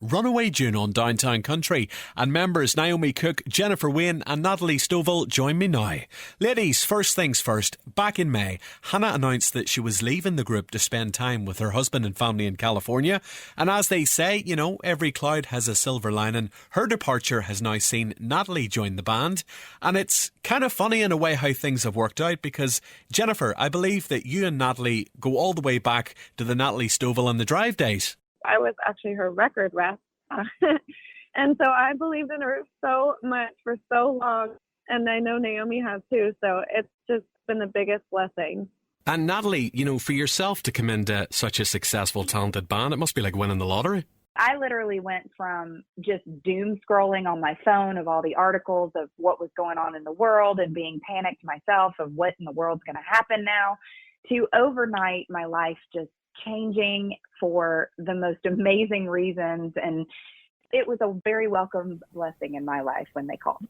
Runaway June on Downtown Country, and members Naomi Cook, Jennifer Wayne and Natalie Stovall join me now. Ladies, first things first, back in May, Hannah announced that she was leaving the group to spend time with her husband and family in California, and as they say, you know, every cloud has a silver lining. Her departure has now seen Natalie join the band, and it's kind of funny in a way how things have worked out, because Jennifer, I believe that you and Natalie go all the way back to the Natalie Stovall and the Drive days. I was actually her record rep. And so I believed in her so much for so long. And I know Naomi has too. So it's just been the biggest blessing. And Natalie, you know, for yourself to come into such a successful, talented band, it must be like winning the lottery. I literally went from just doom scrolling on my phone of all the articles of what was going on in the world and being panicked myself of what in the world's going to happen now, to overnight my life just changing for the most amazing reasons. And it was a very welcome blessing in my life when they called.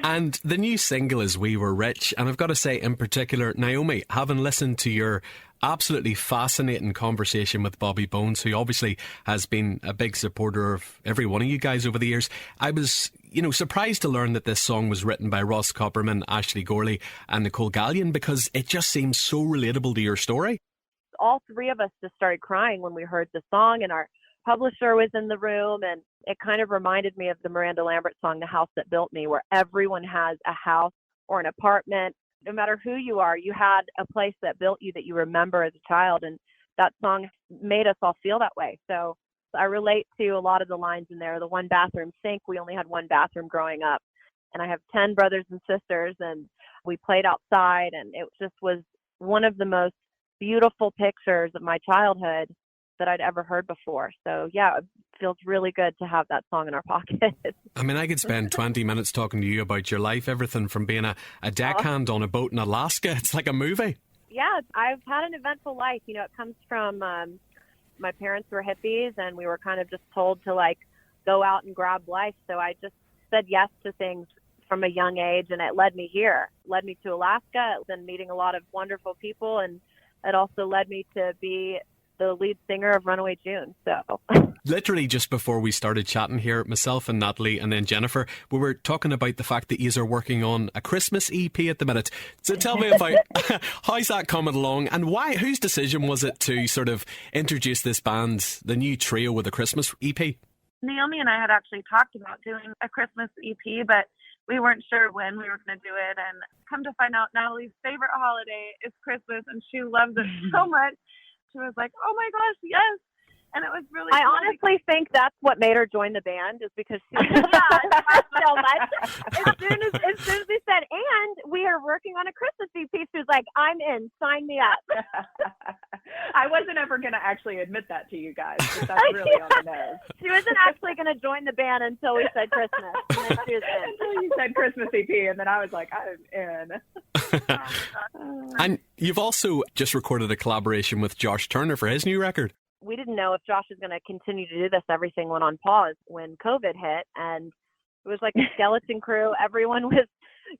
And the new single is We Were Rich. And I've got to say, in particular, Naomi, having listened to your absolutely fascinating conversation with Bobby Bones, who obviously has been a big supporter of every one of you guys over the years, I was, you know, surprised to learn that this song was written by Ross Copperman, Ashley Gorley and Nicole Gallion, because it just seems so relatable to your story. All three of us just started crying when we heard the song, and our publisher was in the room, and it kind of reminded me of the Miranda Lambert song, The House That Built Me, where everyone has a house or an apartment. No matter who you are, you had a place that built you that you remember as a child, and that song made us all feel that way. So I relate to a lot of the lines in there. The one bathroom sink, we only had one bathroom growing up, and I have 10 brothers and sisters, and we played outside, and it just was one of the most beautiful pictures of my childhood that I'd ever heard before. So yeah, it feels really good to have that song in our pocket. I mean, I could spend 20 minutes talking to you about your life, everything from being a deckhand on a boat in Alaska. It's like a movie. Yeah, I've had an eventful life. You know, it comes from my parents were hippies, and we were kind of just told to like go out and grab life. So I just said yes to things from a young age, and it led me here. It led me to Alaska, and meeting a lot of wonderful people, and it also led me to be the lead singer of Runaway June. So literally just before we started chatting here, myself and Natalie and then Jennifer, we were talking about the fact that you are working on a Christmas EP at the minute. So tell me about how's that coming along, and why? Whose decision was it to sort of introduce this band, the new trio, with a Christmas EP? Naomi and I had actually talked about doing a Christmas EP, but we weren't sure when we were going to do it. And come to find out, Natalie's favorite holiday is Christmas, and she loves it so much. She was like, oh my gosh, yes. And it was really I cool honestly think that's what made her join the band, is because she so much. As soon as we said, and we are working on a Christmas EP, she was like, I'm in, sign me up. I wasn't ever going to actually admit that to you guys, but that's really on the nose. She wasn't actually going to join the band until we said Christmas. And then she was in. Until you said Christmas EP, and then I was like, I'm in. And you've also just recorded a collaboration with Josh Turner for his new record. We didn't know if Josh was going to continue to do this. Everything went on pause when COVID hit, and it was like a skeleton crew. Everyone was,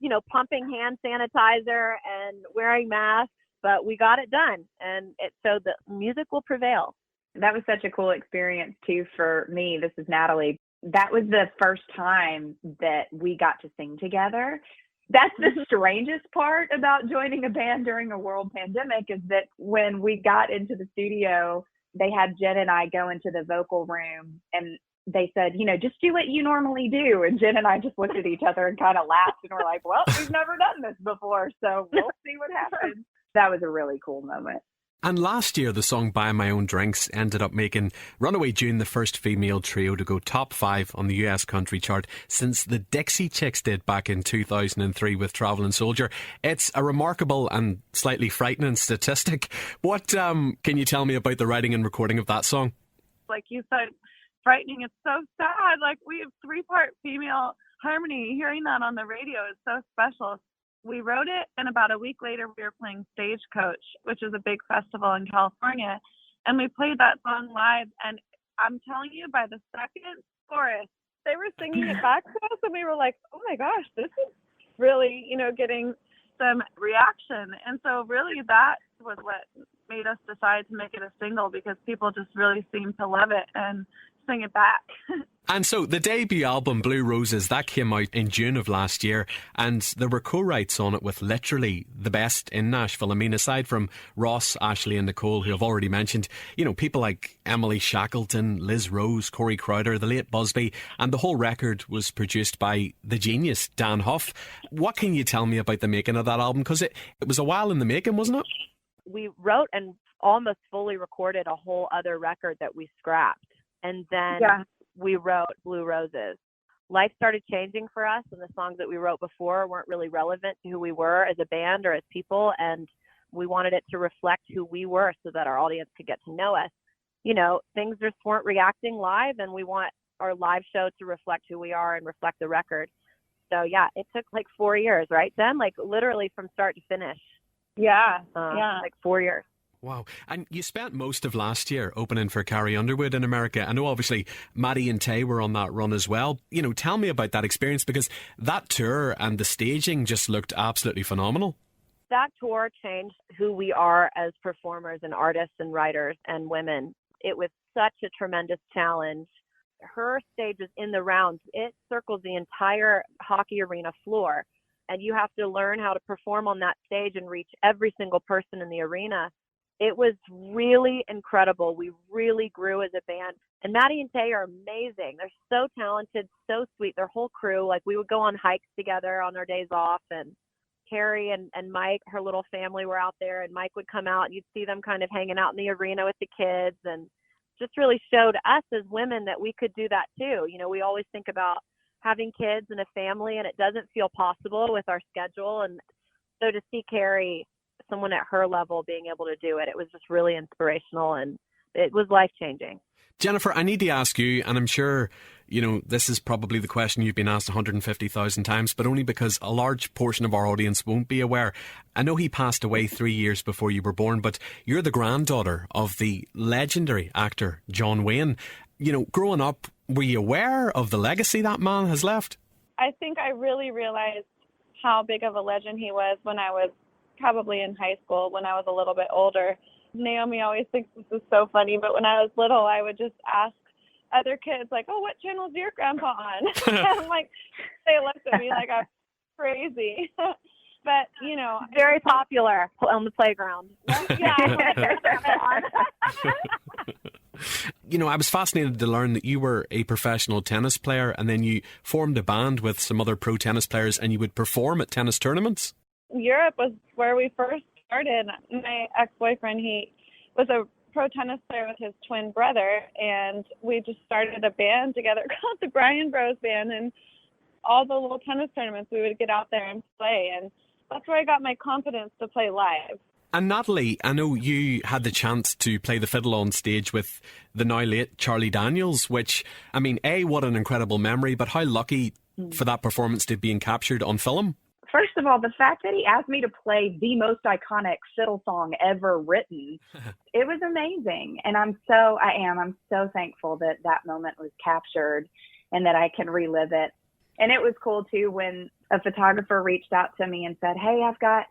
you know, pumping hand sanitizer and wearing masks, but we got it done, and so the music will prevail. That was such a cool experience too for me. This is Natalie. That was the first time that we got to sing together. That's the strangest part about joining a band during a world pandemic, is that when we got into the studio, they had Jen and I go into the vocal room, and they said, you know, just do what you normally do. And Jen and I just looked at each other and kind of laughed, and we're like, well, we've never done this before, so we'll see what happens. That was a really cool moment. And last year, the song Buy My Own Drinks ended up making Runaway June the first female trio to go top 5 on the US country chart since the Dixie Chicks did back in 2003 with Travelin' Soldier. It's a remarkable and slightly frightening statistic. What can you tell me about the writing and recording of that song? Like you said, frightening. It's so sad. Like, we have 3-part female harmony. Hearing that on the radio is so special. We wrote it, and about a week later, we were playing Stagecoach, which is a big festival in California, and we played that song live. And I'm telling you, by the second chorus, they were singing it back to us, and we were like, oh my gosh, this is really, you know, getting some reaction. And so really that was what made us decide to make it a single, because people just really seemed to love it and sing it back. And so the debut album, Blue Roses, that came out in June of last year, and there were co-writes on it with literally the best in Nashville. I mean, aside from Ross, Ashley and Nicole, who I've already mentioned, you know, people like Emily Shackleton, Liz Rose, Corey Crowder, the late Busby, and the whole record was produced by the genius Dan Huff. What can you tell me about the making of that album? Because it was a while in the making, wasn't it? We wrote and almost fully recorded a whole other record that we scrapped. And then we wrote Blue Roses. Life started changing for us, and the songs that we wrote before weren't really relevant to who we were as a band or as people, and we wanted it to reflect who we were so that our audience could get to know us. You know, things just weren't reacting live, and we want our live show to reflect who we are and reflect the record. So, yeah, it took like 4 years, right, Jen? Like literally from start to finish. Yeah, like 4 years. Wow. And you spent most of last year opening for Carrie Underwood in America. I know obviously Maddie and Tay were on that run as well. You know, tell me about that experience, because that tour and the staging just looked absolutely phenomenal. That tour changed who we are as performers and artists and writers and women. It was such a tremendous challenge. Her stage is in the rounds. It circles the entire hockey arena floor, and you have to learn how to perform on that stage and reach every single person in the arena. It was really incredible. We really grew as a band. And Maddie and Tay are amazing. They're so talented, so sweet. Their whole crew, like we would go on hikes together on our days off. And Carrie and Mike, her little family, were out there. And Mike would come out and you'd see them kind of hanging out in the arena with the kids. And just really showed us as women that we could do that too. You know, we always think about having kids and a family, and it doesn't feel possible with our schedule. And so to see Carrie, someone at her level, being able to do it, it was just really inspirational, and it was life-changing. Jennifer, I need to ask you, and I'm sure, you know, this is probably the question you've been asked 150,000 times, but only because a large portion of our audience won't be aware. I know he passed away 3 years before you were born, but you're the granddaughter of the legendary actor John Wayne. You know, growing up, were you aware of the legacy that man has left? I think I really realized how big of a legend he was when I was probably in high school, when I was a little bit older. Naomi always thinks this is so funny, but when I was little, I would just ask other kids, like, oh, what channel is your grandpa on? And like, they looked at me like I'm crazy. But, you know. Very popular on the playground. You know, I was fascinated to learn that you were a professional tennis player, and then you formed a band with some other pro tennis players, and you would perform at tennis tournaments. Europe was where we first started. My ex-boyfriend, he was a pro tennis player with his twin brother, and we just started a band together called the Bryan Bros Band, and all the little tennis tournaments we would get out there and play, and that's where I got my confidence to play live. And Natalie, I know you had the chance to play the fiddle on stage with the now late Charlie Daniels, which, I mean, A, what an incredible memory, but how lucky for that performance to be captured on film. First of all, the fact that he asked me to play the most iconic fiddle song ever written, it was amazing. And I'm so thankful that that moment was captured and that I can relive it. And it was cool too when a photographer reached out to me and said, hey, I've got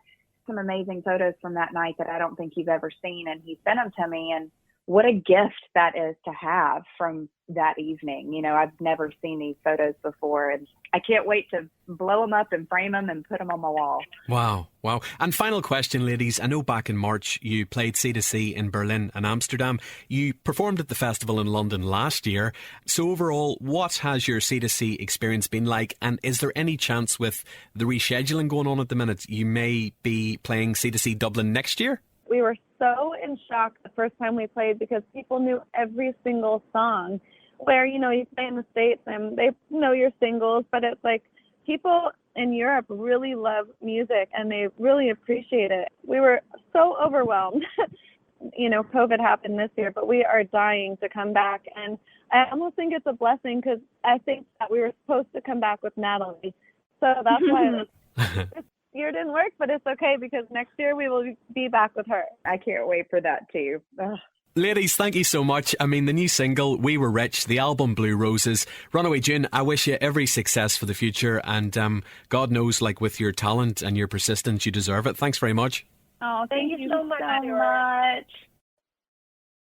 some amazing photos from that night that I don't think you've ever seen. And he sent them to me, and what a gift that is to have from that evening. You know, I've never seen these photos before, and I can't wait to blow them up and frame them and put them on my wall. Wow. And final question, ladies. I know back in March you played C2C in Berlin and Amsterdam. You performed at the festival in London last year. So overall, what has your C2C experience been like? And is there any chance with the rescheduling going on at the minute you may be playing C2C Dublin next year? We were so in shock the first time we played because people knew every single song. Where, you know, you play in the States and they know your singles, but it's like people in Europe really love music and they really appreciate it. We were so overwhelmed. You know, COVID happened this year, but we are dying to come back. And I almost think it's a blessing because I think that we were supposed to come back with Natalie. So that's why this year didn't work, but it's okay because next year we will be back with her. I can't wait for that too. Ugh. Ladies, thank you so much. I mean, the new single, We Were Rich, the album Blue Roses, Runaway June, I wish you every success for the future. And God knows, like with your talent and your persistence, you deserve it. Thanks very much. Oh, thank you so much. So much.